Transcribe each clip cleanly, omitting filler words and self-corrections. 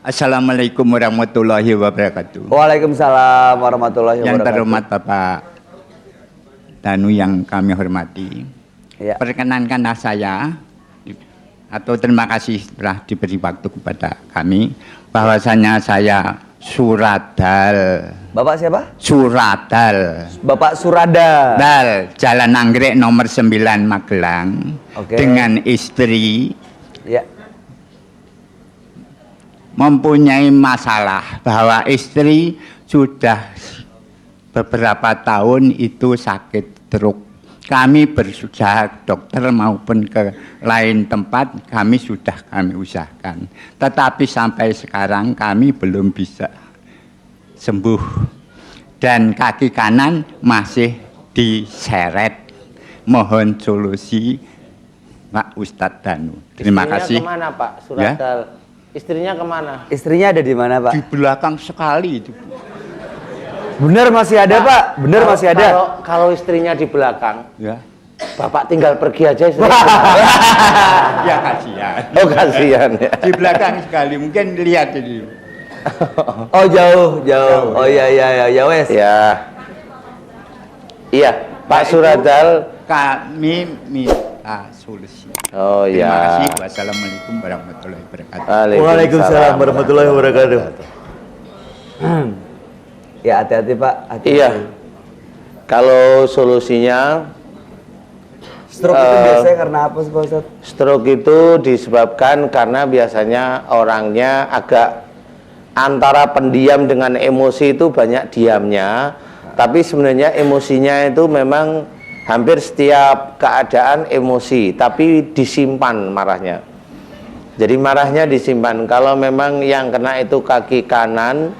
Assalamualaikum warahmatullahi wabarakatuh. Waalaikumsalam warahmatullahi wabarakatuh. Yang terhormat Bapak Danu yang kami hormati. Ya. Perkenankanlah saya atau terima kasih telah diberi waktu kepada kami bahwasanya saya Suradal. Bapak siapa? Suradal. Bapak Surada. Dal, Jalan Anggrek nomor 9 Magelang. Oke. Dengan istri Ya. mempunyai masalah bahwa istri sudah beberapa tahun itu sakit stroke. Kami berusaha dokter maupun ke lain tempat kami usahakan. Tetapi sampai sekarang kami belum bisa sembuh. Dan kaki kanan masih diseret. Mohon solusi Pak Ustadz Danu. Terima kasih. Kemana Pak Suradal? Ya? Istrinya kemana? Istrinya ada di mana, Pak? Di belakang sekali itu. Bener masih ada, Pak. Bener masih ada. Kalau istrinya di belakang, Ya. Bapak tinggal pergi aja istrinya. Ya kasihan. Oh kasihan ya. Di belakang sekali, mungkin lihat ini. Oh jauh. Oh iya ya wes. Ya. Iya, Pak Suradal. Kami minta solusi. Oh Terima ya. kasih. Wassalamualaikum warahmatullahi wabarakatuh. Waalaikumsalam warahmatullahi wabarakatuh. Ya hati-hati Pak. Iya. Kalau solusinya Stroke itu biasanya karena apa sih Pak Ustadz? stroke itu disebabkan karena biasanya orangnya agak antara pendiam dengan emosi itu banyak diamnya, tapi sebenarnya emosinya itu memang hampir setiap keadaan emosi, tapi disimpan marahnya. Jadi marahnya disimpan. Kalau memang yang kena itu kaki kanan,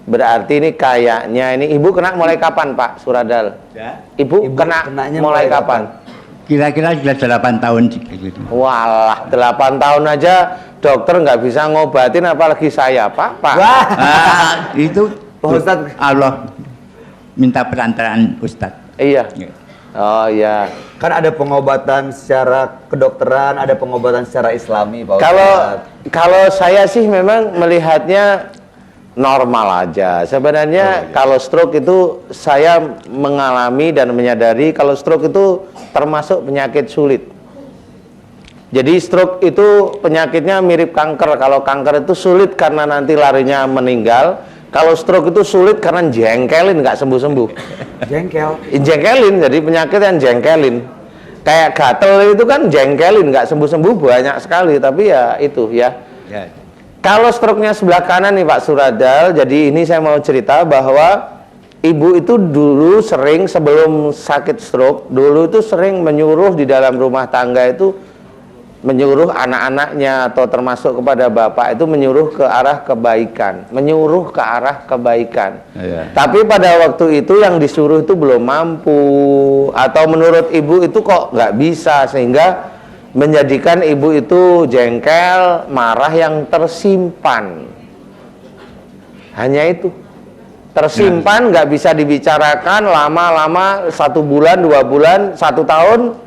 berarti ini kayaknya ini ibu kena mulai kapan Pak Suradal? Ya. Ibu kena mulai kapan? Kira-kira sudah 8 tahun. Walah, 8 tahun aja dokter nggak bisa ngobatin, apalagi saya Pak. Wah. Itu Pak Ustadz. Allah minta perantaraan Ustadz. Iya. Ya. Oh iya. Kan ada pengobatan secara kedokteran, ada pengobatan secara Islami, Pak Ustadz. Kalau saya sih memang melihatnya normal aja. Sebenarnya kalau stroke itu saya mengalami dan menyadari kalau stroke itu termasuk penyakit sulit. Jadi stroke itu penyakitnya mirip kanker. Kalau kanker itu sulit karena nanti larinya meninggal. Kalau stroke itu sulit karena jengkelin nggak sembuh-sembuh. Jengkelin, jadi penyakit yang jengkelin. Kayak gatel itu kan jengkelin nggak sembuh-sembuh banyak sekali. Tapi ya itu ya. Ya. Kalau stroke-nya sebelah kanan nih Pak Suradal, jadi ini saya mau cerita bahwa ibu itu dulu sering sebelum sakit stroke, dulu itu sering menyuruh di dalam rumah tangga itu, menyuruh anak-anaknya atau termasuk kepada bapak itu menyuruh ke arah kebaikan, menyuruh ke arah kebaikan. Ya. Tapi pada waktu itu yang disuruh itu belum mampu, atau menurut ibu itu kok nggak bisa, sehingga menjadikan ibu itu jengkel, marah yang tersimpan. Hanya itu. Tersimpan, nggak bisa dibicarakan, lama-lama 1 bulan, 2 bulan, 1 tahun,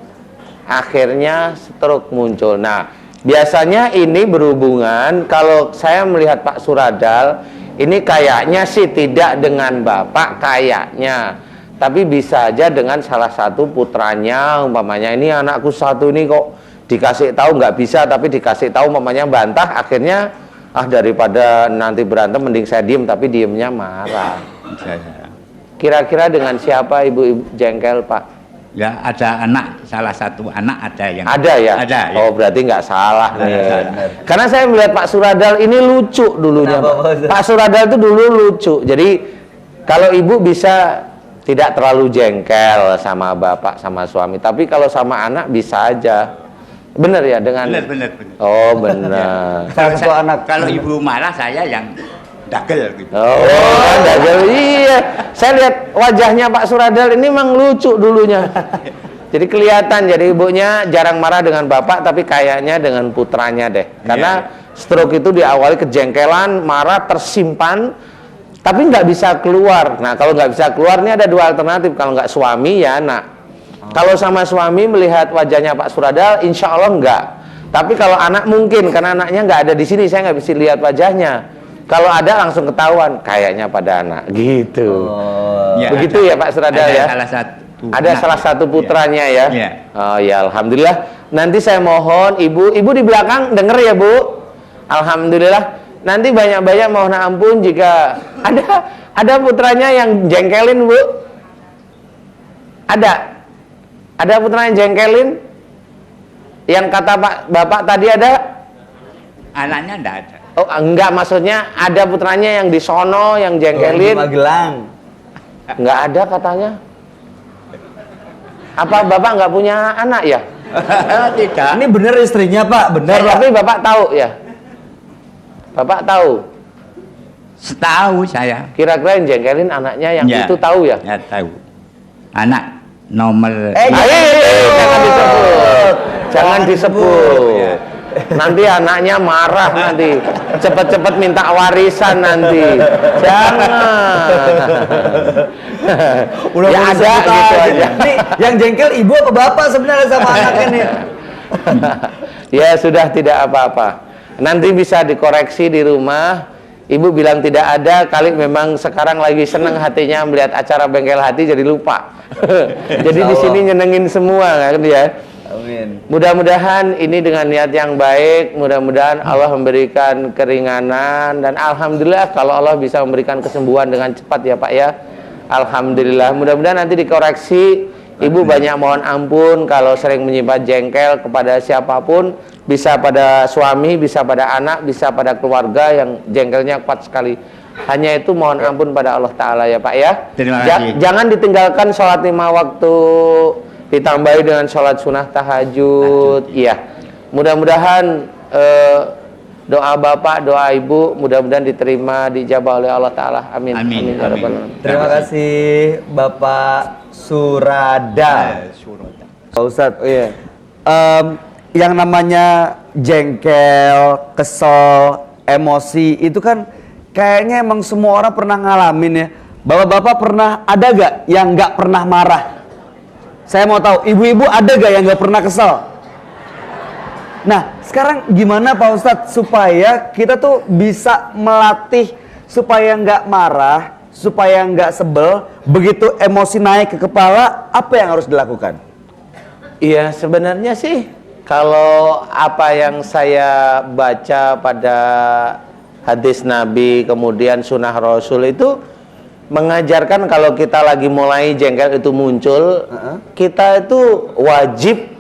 akhirnya stroke muncul. Nah, biasanya ini berhubungan, kalau saya melihat Pak Suradal, ini kayaknya sih tidak dengan bapak, kayaknya. Tapi bisa aja dengan salah satu putranya, umpamanya ini anakku satu ini kok dikasih tahu nggak bisa, tapi dikasih tahu mamanya bantah, akhirnya daripada nanti berantem mending saya diem, tapi diemnya marah. Kira-kira dengan siapa ibu jengkel Pak? Ya ada anak, salah satu anak ada yang ada ya? Ada ya. Oh berarti nggak salah nih. Benar. Karena saya melihat Pak Suradal ini lucu dulunya. Pak Suradal itu dulu lucu. Jadi kalau ibu bisa tidak terlalu jengkel sama bapak, sama suami, tapi kalau sama anak bisa aja. Bener ya dengan. Benar. Oh benar. Kalau ibu marah saya yang dagel gitu. Oh dagel, iya. Saya lihat wajahnya Pak Suradal ini memang lucu dulunya. Jadi kelihatan, jadi ibunya jarang marah dengan bapak, tapi kayaknya dengan putranya deh. Karena stroke itu diawali kejengkelan, marah tersimpan, tapi nggak bisa keluar. Nah kalau nggak bisa keluar ini ada 2 alternatif. Kalau nggak suami ya anak. Kalau sama suami melihat wajahnya Pak Suradal, insya Allah enggak. Tapi kalau anak mungkin, karena anaknya nggak ada di sini, saya nggak bisa lihat wajahnya. Kalau ada langsung ketahuan, kayaknya pada anak, gitu. Ya, Begitu ya Pak Surada ada ya? salah satu Ada anak. salah satu putranya ya? Iya. Oh ya, alhamdulillah. Nanti saya mohon ibu di belakang denger ya Bu. Alhamdulillah. Nanti banyak-banyak mohon ampun jika ada putranya yang jengkelin Bu. Ada putranya jengkelin. Yang kata Bapak tadi ada? Anaknya enggak ada. Oh enggak, maksudnya ada putranya yang di sono yang Di jengkelin. Magelang. Enggak ada katanya. Apa Bapak nggak punya anak ya? Tidak. Ini bener istrinya Pak, bener Pak. Tapi Bapak tahu ya? Bapak tahu. Setahu saya. Kira-kira yang jengkelin anaknya yang Ya. itu tahu ya? Ya tahu. Anak nomor Jangan disebut. Jangan disebut. Ya. Nanti anaknya marah nanti. Cepet-cepet minta warisan nanti. Jangan. Udah Ya mau ada disebut gitu aja. Nih, yang jengkel ibu apa bapak sebenarnya sama anaknya nih? Ya sudah, tidak apa-apa. Nanti bisa dikoreksi di rumah. Ibu bilang tidak ada, kali memang sekarang lagi seneng hatinya melihat acara Bengkel Hati jadi lupa. Jadi di sini nyenengin semua kan ya. Amin. Mudah-mudahan ini dengan niat yang baik, mudah-mudahan Allah memberikan keringanan dan alhamdulillah kalau Allah bisa memberikan kesembuhan dengan cepat ya Pak ya. Alhamdulillah. Mudah-mudahan nanti dikoreksi. Ibu banyak mohon ampun kalau sering menyimpan jengkel kepada siapapun, bisa pada suami, bisa pada anak, bisa pada keluarga yang jengkelnya kuat sekali. Hanya itu mohon ampun pada Allah Ta'ala ya Pak ya. Terima kasih. Jangan ditinggalkan sholat 5 waktu, ditambahi dengan sholat sunnah tahajud. Iya. Mudah-mudahan doa Bapak, doa Ibu mudah-mudahan diterima, dijabah oleh Allah Ta'ala. Amin. Amin. Ya Rabbal Alamin. Terima kasih Bapak Surada. Pak Ustadz, Iya. yang namanya jengkel, kesel, emosi itu kan kayaknya emang semua orang pernah ngalamin ya. Bapak-bapak pernah ada gak yang gak pernah marah? Saya mau tahu, ibu-ibu ada gak yang gak pernah kesel? Nah, sekarang gimana Pak Ustadz supaya kita tuh bisa melatih supaya nggak marah, supaya nggak sebel, begitu emosi naik ke kepala, apa yang harus dilakukan? Iya, sebenarnya sih kalau apa yang saya baca pada hadis Nabi kemudian sunnah Rasul itu mengajarkan kalau kita lagi mulai jengkel itu muncul, kita itu wajib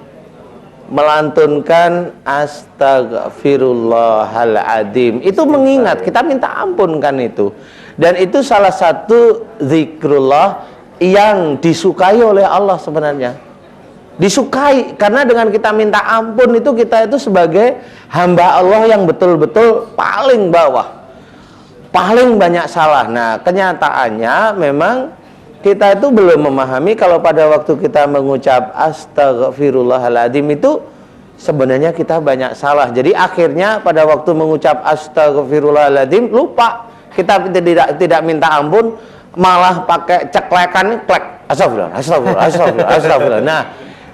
melantunkan astagfirullahaladzim. Itu mengingat, kita minta ampun kan itu. Dan itu salah satu zikrullah yang disukai oleh Allah sebenarnya. Disukai karena dengan kita minta ampun itu kita itu sebagai hamba Allah yang betul-betul paling bawah, paling banyak salah. Nah, kenyataannya memang kita itu belum memahami kalau pada waktu kita mengucap astagfirullahaladzim itu sebenarnya kita banyak salah. Jadi akhirnya pada waktu mengucap astagfirullahaladzim lupa, kita tidak minta ampun, malah pakai ceklekan, klek astagfirullah, astagfirullah, astagfirullah, astagfirullah. Nah,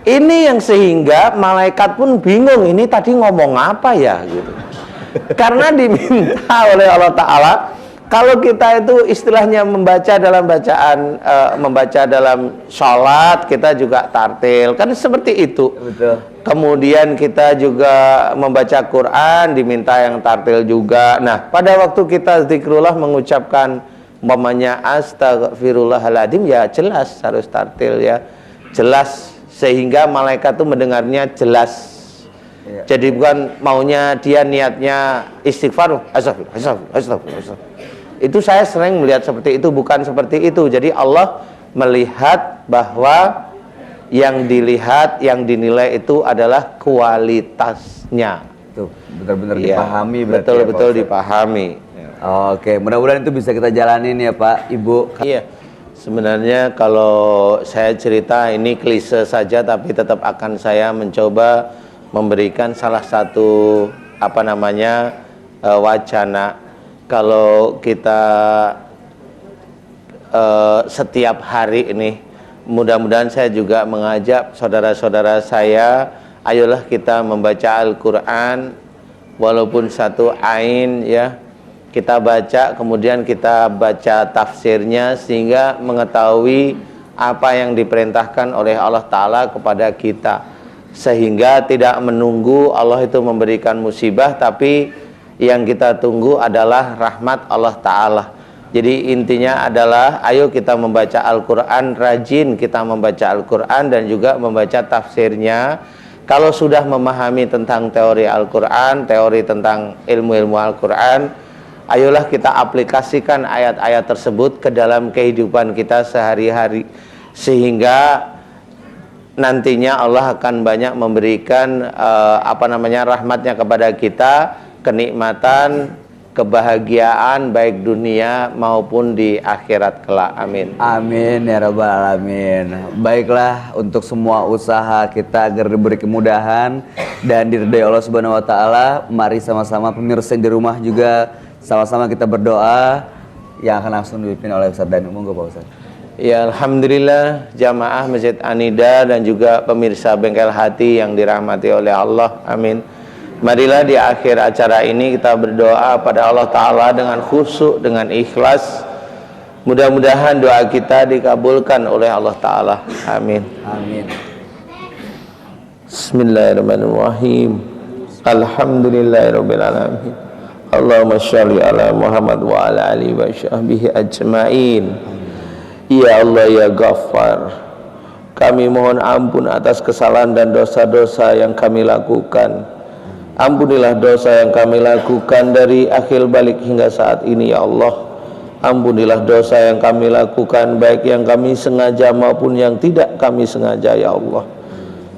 ini yang sehingga malaikat pun bingung, ini tadi ngomong apa ya gitu. Karena diminta oleh Allah Ta'ala, kalau kita itu istilahnya membaca dalam bacaan, membaca dalam sholat, kita juga tartil, kan seperti itu. Betul. Kemudian kita juga membaca Quran, diminta yang tartil juga. Nah, pada waktu kita zikrullah mengucapkan umpamanya astagfirullahaladzim, ya jelas harus tartil ya, jelas sehingga malaikat itu mendengarnya jelas. Iya. Jadi bukan maunya dia niatnya istighfar, astagfirullah, astagfirullah, astagfirullah, astagfirullah. Itu saya sering melihat seperti itu, bukan seperti itu. Jadi Allah melihat bahwa yang dilihat, yang dinilai itu adalah kualitasnya. Tuh, benar-benar Ya, dipahami berarti. betul-betul ya, Pak Ustadz. dipahami. Oke, mudah-mudahan itu bisa kita jalanin ya Pak, Ibu. Iya. Sebenarnya kalau saya cerita ini klise saja, tapi tetap akan saya mencoba memberikan salah satu wacana. Kalau kita setiap hari ini, mudah-mudahan saya juga mengajak saudara-saudara saya, ayolah kita membaca Al-Quran walaupun satu ain ya. kita baca, kemudian kita baca tafsirnya sehingga mengetahui apa yang diperintahkan oleh Allah Ta'ala kepada kita, sehingga tidak menunggu Allah itu memberikan musibah, tapi yang kita tunggu adalah rahmat Allah Ta'ala. Jadi intinya adalah ayo kita membaca Al-Quran, rajin kita membaca Al-Quran dan juga membaca tafsirnya. Kalau sudah memahami tentang teori Al-Quran, teori tentang ilmu-ilmu Al-Quran, ayolah kita aplikasikan ayat-ayat tersebut ke dalam kehidupan kita sehari-hari, sehingga nantinya Allah akan banyak memberikan rahmatnya kepada kita, kenikmatan, kebahagiaan baik dunia maupun di akhirat kelak. Amin. Amin ya rabbal alamin. Baiklah, untuk semua usaha kita agar diberi kemudahan dan diridhai Allah Subhanahu wa taala, mari sama-sama pemirsa di rumah juga sama-sama kita berdoa yang akan langsung dipimpin oleh Ustaz Danu. Monggo Pak Ustaz. Ya, alhamdulillah jamaah Masjid An-Nida dan juga pemirsa Bengkel Hati yang dirahmati oleh Allah. Amin. Marilah di akhir acara ini kita berdoa pada Allah Ta'ala dengan khusyuk, dengan ikhlas. Mudah-mudahan doa kita dikabulkan oleh Allah Ta'ala. Amin. Amin. Bismillahirrahmanirrahim. Alhamdulillahirrabbilalamin. Allahumma sholli ala Muhammad wa ala alihi wa sahbihi ajmain. Ya Allah ya Ghaffar, kami mohon ampun atas kesalahan dan dosa-dosa yang kami lakukan. Ampunilah dosa yang kami lakukan dari akhir balik hingga saat ini ya Allah. Ampunilah dosa yang kami lakukan, baik yang kami sengaja maupun yang tidak kami sengaja ya Allah.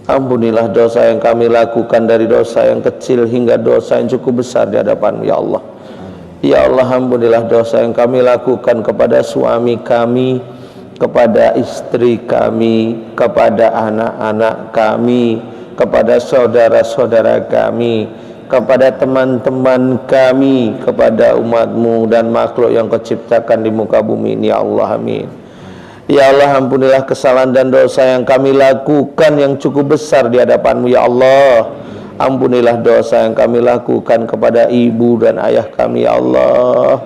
Ampunilah dosa yang kami lakukan, dari dosa yang kecil hingga dosa yang cukup besar di hadapan ya Allah. Ya Allah, ampunilah dosa yang kami lakukan kepada suami kami, kepada istri kami, kepada anak-anak kami, kepada saudara-saudara kami, kepada teman-teman kami, kepada umat-Mu dan makhluk yang Kau ciptakan di muka bumi ini ya Allah. Amin. Ya Allah, ampunilah kesalahan dan dosa yang kami lakukan yang cukup besar di hadapan-Mu ya Allah. Ampunilah dosa yang kami lakukan kepada ibu dan ayah kami ya Allah.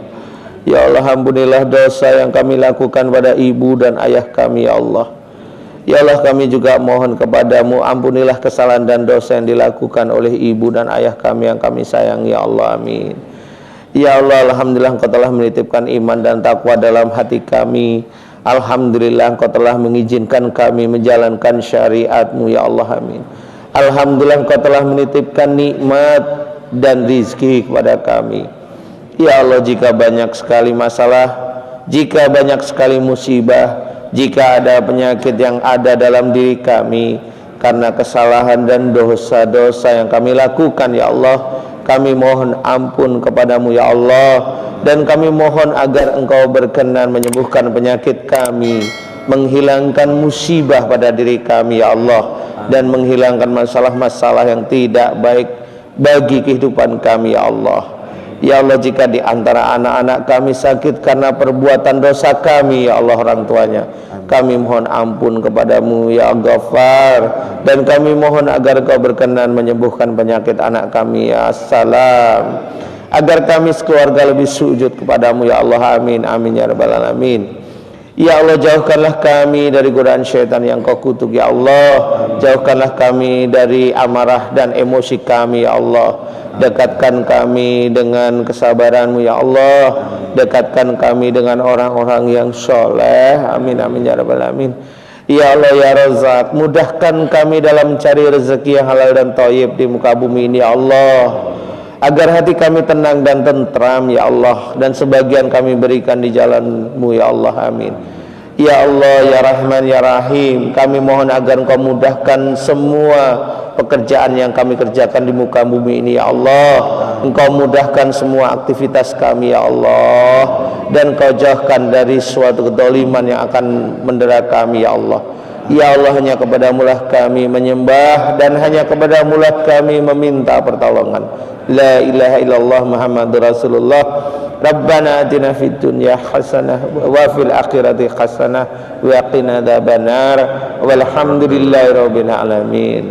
Ya Allah, ampunilah dosa yang kami lakukan pada ibu dan ayah kami ya Allah. Ya Allah, kami juga mohon kepadamu, ampunilah kesalahan dan dosa yang dilakukan oleh ibu dan ayah kami yang kami sayangi ya Allah. Amin. Ya Allah, alhamdulillah Engkau telah menitipkan iman dan takwa dalam hati kami. Alhamdulillah Engkau telah mengizinkan kami menjalankan syariat-Mu ya Allah. Amin. Alhamdulillah Engkau telah menitipkan nikmat dan rizki kepada kami. Ya Allah, jika banyak sekali masalah, jika banyak sekali musibah, jika ada penyakit yang ada dalam diri kami karena kesalahan dan dosa-dosa yang kami lakukan ya Allah, kami mohon ampun kepadamu ya Allah, dan kami mohon agar Engkau berkenan menyembuhkan penyakit kami, menghilangkan musibah pada diri kami ya Allah, dan menghilangkan masalah-masalah yang tidak baik bagi kehidupan kami ya Allah. Ya Allah, jika di antara anak-anak kami sakit karena perbuatan dosa kami ya Allah, orang tuanya, kami mohon ampun kepadamu ya Ghaffar, dan kami mohon agar Kau berkenan menyembuhkan penyakit anak kami ya Salam, agar kami sekeluarga lebih sujud kepadamu ya Allah. Amin. Amin ya rabbal alamin. Ya Allah, jauhkanlah kami dari godaan syaitan yang Kau kutuk ya Allah. Jauhkanlah kami dari amarah dan emosi kami ya Allah. Dekatkan kami dengan kesabaran-Mu ya Allah. Dekatkan kami dengan orang-orang yang soleh. Amin. Amin ya rabbal alamin. Ya Allah ya Razak, mudahkan kami dalam mencari rezeki yang halal dan thayyib di muka bumi ini ya Allah, agar hati kami tenang dan tentram ya Allah, dan sebagian kami berikan di jalan-Mu ya Allah. Amin. Ya Allah ya Rahman ya Rahim, kami mohon agar Engkau mudahkan semua pekerjaan yang kami kerjakan di muka bumi ini ya Allah. Engkau mudahkan semua aktivitas kami ya Allah, dan Kau jauhkan dari suatu kedoliman yang akan mendera kami ya Allah. Ya Allah, hanya kepadamu lah kami menyembah, dan hanya kepadamu lah kami meminta pertolongan. La ilaha illallah Muhammadur Rasulullah. Rabbana atina fid dunya hasanah wa fil akhirati hasanah wa qina adzabannar. Walhamdulillahi rabbil alamin.